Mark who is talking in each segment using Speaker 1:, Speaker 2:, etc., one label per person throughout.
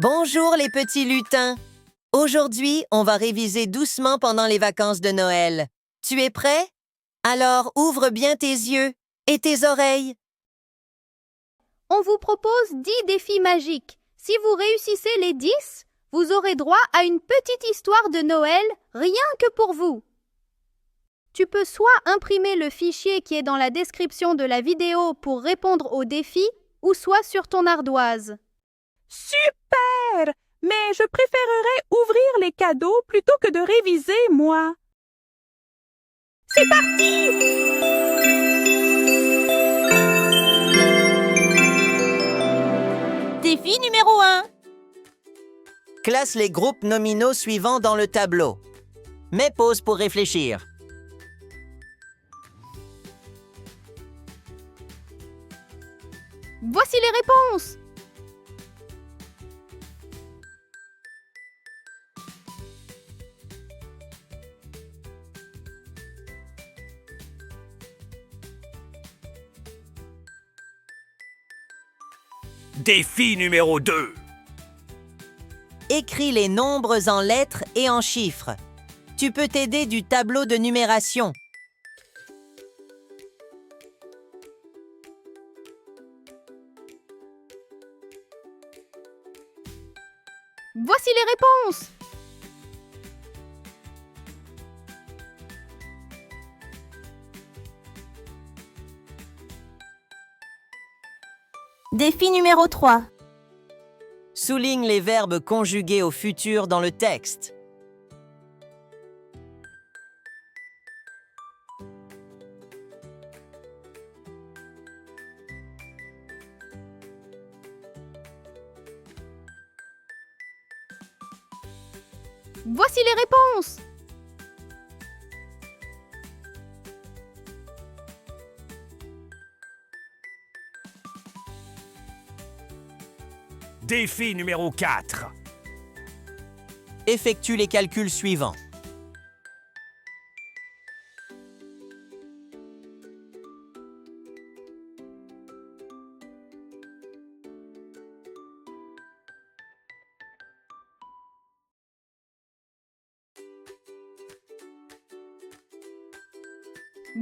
Speaker 1: Bonjour les petits lutins! Aujourd'hui, on va réviser doucement pendant les vacances de Noël. Tu es prêt? Alors ouvre bien tes yeux et tes oreilles.
Speaker 2: On vous propose 10 défis magiques. Si vous réussissez les 10, vous aurez droit à une petite histoire de Noël, rien que pour vous. Tu peux soit imprimer le fichier qui est dans la description de la vidéo pour répondre aux défis, ou soit sur ton ardoise.
Speaker 3: Super! Mais je préférerais ouvrir les cadeaux plutôt que de réviser, moi. C'est parti!
Speaker 4: Défi numéro 1.
Speaker 1: Classe les groupes nominaux suivants dans le tableau. Mets pause pour réfléchir.
Speaker 2: Voici les réponses.
Speaker 5: Défi numéro 2.
Speaker 1: Écris les nombres en lettres et en chiffres. Tu peux t'aider du tableau de numération.
Speaker 2: Voici les réponses.
Speaker 4: Défi numéro 3.
Speaker 1: Souligne les verbes conjugués au futur dans le texte.
Speaker 2: Voici les réponses.
Speaker 5: Défi numéro 4.
Speaker 1: Effectue les calculs suivants.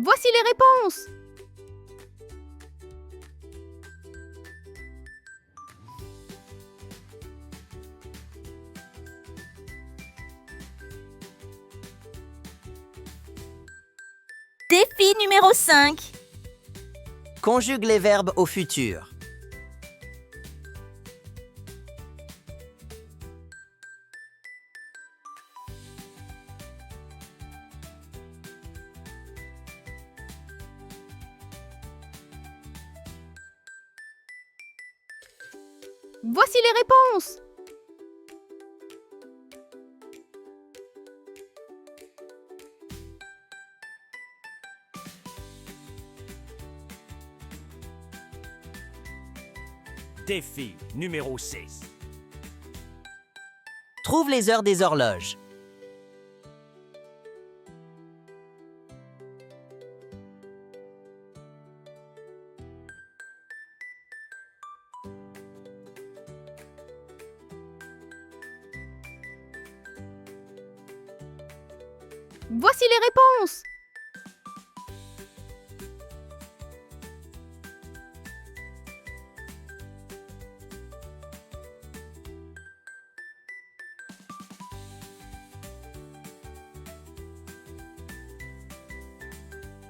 Speaker 2: Voici les réponses.
Speaker 4: Défi numéro 5.
Speaker 1: Conjugue les verbes au futur.
Speaker 2: Voici les réponses.
Speaker 5: Défi numéro 6.
Speaker 1: Trouve les heures des horloges.
Speaker 2: Voici les réponses.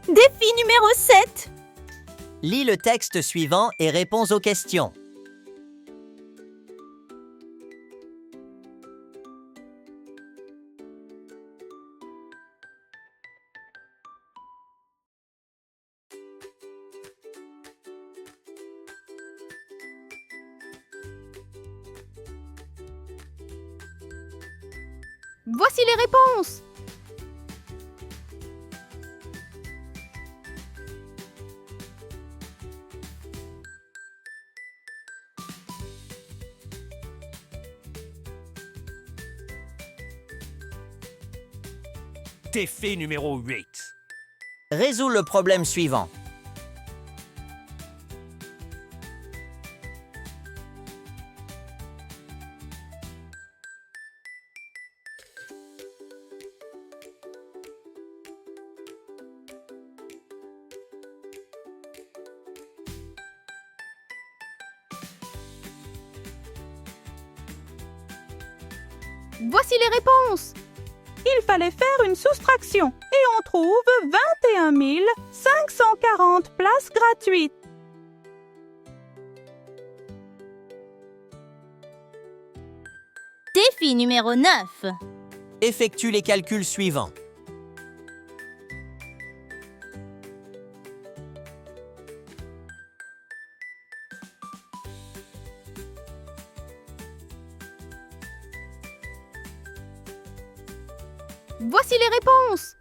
Speaker 4: Défi numéro 7.
Speaker 1: Lis le texte suivant et réponds aux questions.
Speaker 2: Voici les réponses.
Speaker 5: Défi numéro 8.
Speaker 1: Résous le problème suivant.
Speaker 2: Voici les réponses.
Speaker 3: Il fallait faire une soustraction et on trouve 21 540 places gratuites.
Speaker 4: Défi numéro 9.
Speaker 1: Effectue les calculs suivants.
Speaker 2: Voici les réponses.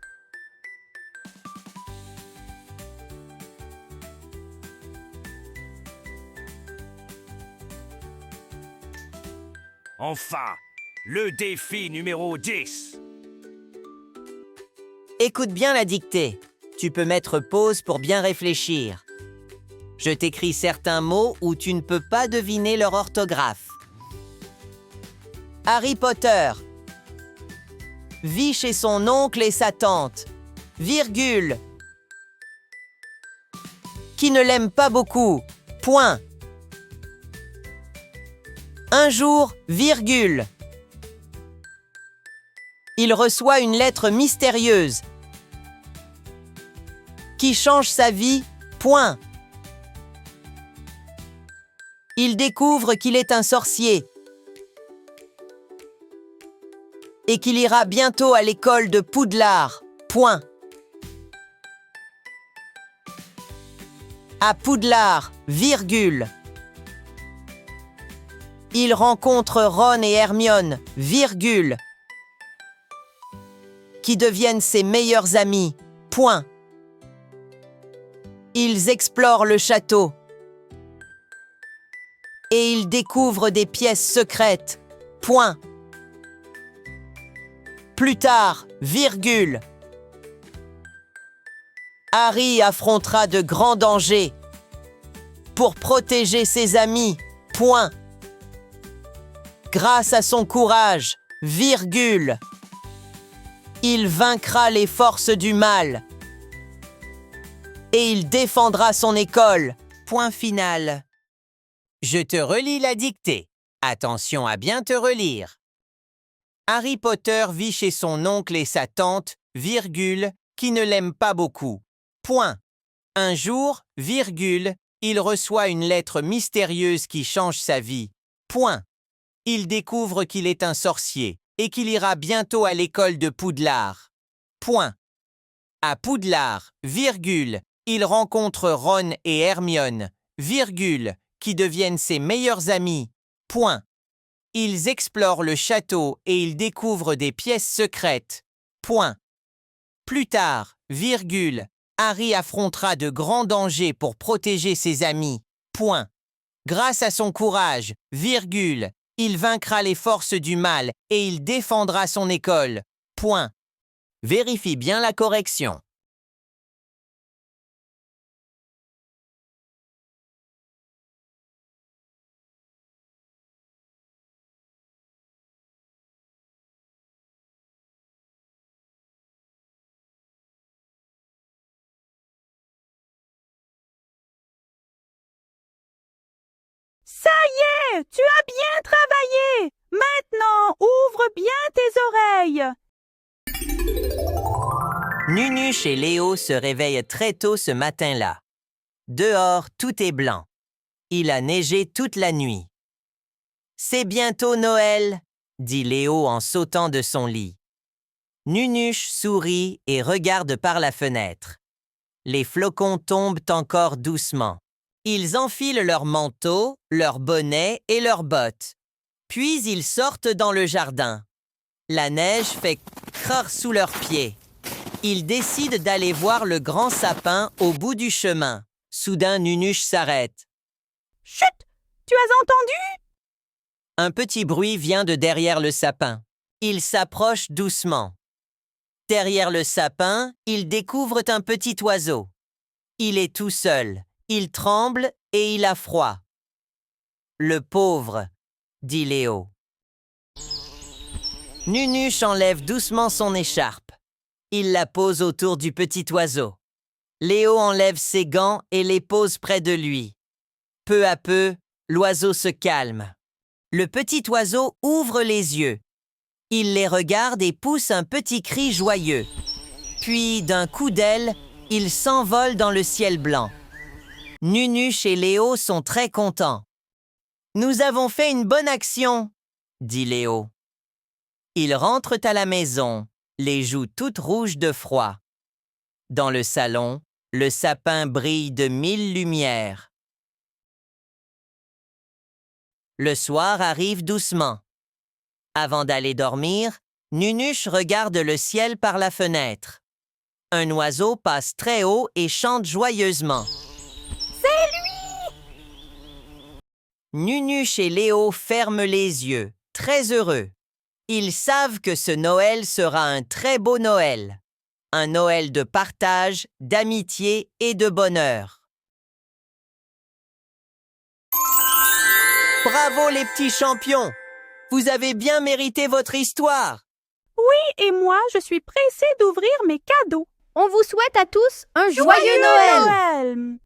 Speaker 5: Enfin, le défi numéro 10.
Speaker 1: Écoute bien la dictée. Tu peux mettre pause pour bien réfléchir. Je t'écris certains mots où tu ne peux pas deviner leur orthographe. Harry Potter vit chez son oncle et sa tante, virgule, qui ne l'aime pas beaucoup, point. Un jour, virgule, il reçoit une lettre mystérieuse qui change sa vie, point. Il découvre qu'il est un sorcier et qu'il ira bientôt à l'école de Poudlard, point. À Poudlard, virgule, il rencontre Ron et Hermione, virgule, qui deviennent ses meilleurs amis, point. Ils explorent le château et ils découvrent des pièces secrètes, point. Plus tard, virgule, Harry affrontera de grands dangers pour protéger ses amis, point. Grâce à son courage, virgule, il vaincra les forces du mal et il défendra son école, point final. Je te relis la dictée. Attention à bien te relire. Harry Potter vit chez son oncle et sa tante, virgule, qui ne l'aiment pas beaucoup. Point. Un jour, virgule, il reçoit une lettre mystérieuse qui change sa vie. Point. Il découvre qu'il est un sorcier et qu'il ira bientôt à l'école de Poudlard. Point. À Poudlard, virgule, il rencontre Ron et Hermione, virgule, qui deviennent ses meilleurs amis. Point. Ils explorent le château et ils découvrent des pièces secrètes. Point. Plus tard, virgule, Harry affrontera de grands dangers pour protéger ses amis. Point. Grâce à son courage, virgule, il vaincra les forces du mal et il défendra son école. Point. Vérifie bien la correction.
Speaker 3: Ça y est, tu as bien travaillé. Maintenant, ouvre bien tes oreilles.
Speaker 1: Nunuche et Léo se réveillent très tôt ce matin-là. Dehors, tout est blanc. Il a neigé toute la nuit. « C'est bientôt Noël !» dit Léo en sautant de son lit. Nunuche sourit et regarde par la fenêtre. Les flocons tombent encore doucement. Ils enfilent leurs manteaux, leurs bonnets et leurs bottes. Puis ils sortent dans le jardin. La neige fait crrr sous leurs pieds. Ils décident d'aller voir le grand sapin au bout du chemin. Soudain, Nunuche s'arrête.
Speaker 3: « Chut! Tu as entendu? »
Speaker 1: Un petit bruit vient de derrière le sapin. Ils s'approchent doucement. Derrière le sapin, ils découvrent un petit oiseau. Il est tout seul. Il tremble et il a froid. « Le pauvre !» dit Léo. Nunuche enlève doucement son écharpe. Il la pose autour du petit oiseau. Léo enlève ses gants et les pose près de lui. Peu à peu, l'oiseau se calme. Le petit oiseau ouvre les yeux. Il les regarde et pousse un petit cri joyeux. Puis, d'un coup d'aile, il s'envole dans le ciel blanc. Nunuche et Léo sont très contents. « Nous avons fait une bonne action !» dit Léo. Ils rentrent à la maison, les joues toutes rouges de froid. Dans le salon, le sapin brille de 1000 lumières. Le soir arrive doucement. Avant d'aller dormir, Nunuche regarde le ciel par la fenêtre. Un oiseau passe très haut et chante joyeusement. C'est lui! Nunuche et Léo ferment les yeux, très heureux. Ils savent que ce Noël sera un très beau Noël. Un Noël de partage, d'amitié et de bonheur. Bravo les petits champions! Vous avez bien mérité votre histoire!
Speaker 3: Oui, et moi, je suis pressée d'ouvrir mes cadeaux.
Speaker 2: On vous souhaite à tous un joyeux Noël!
Speaker 3: Noël!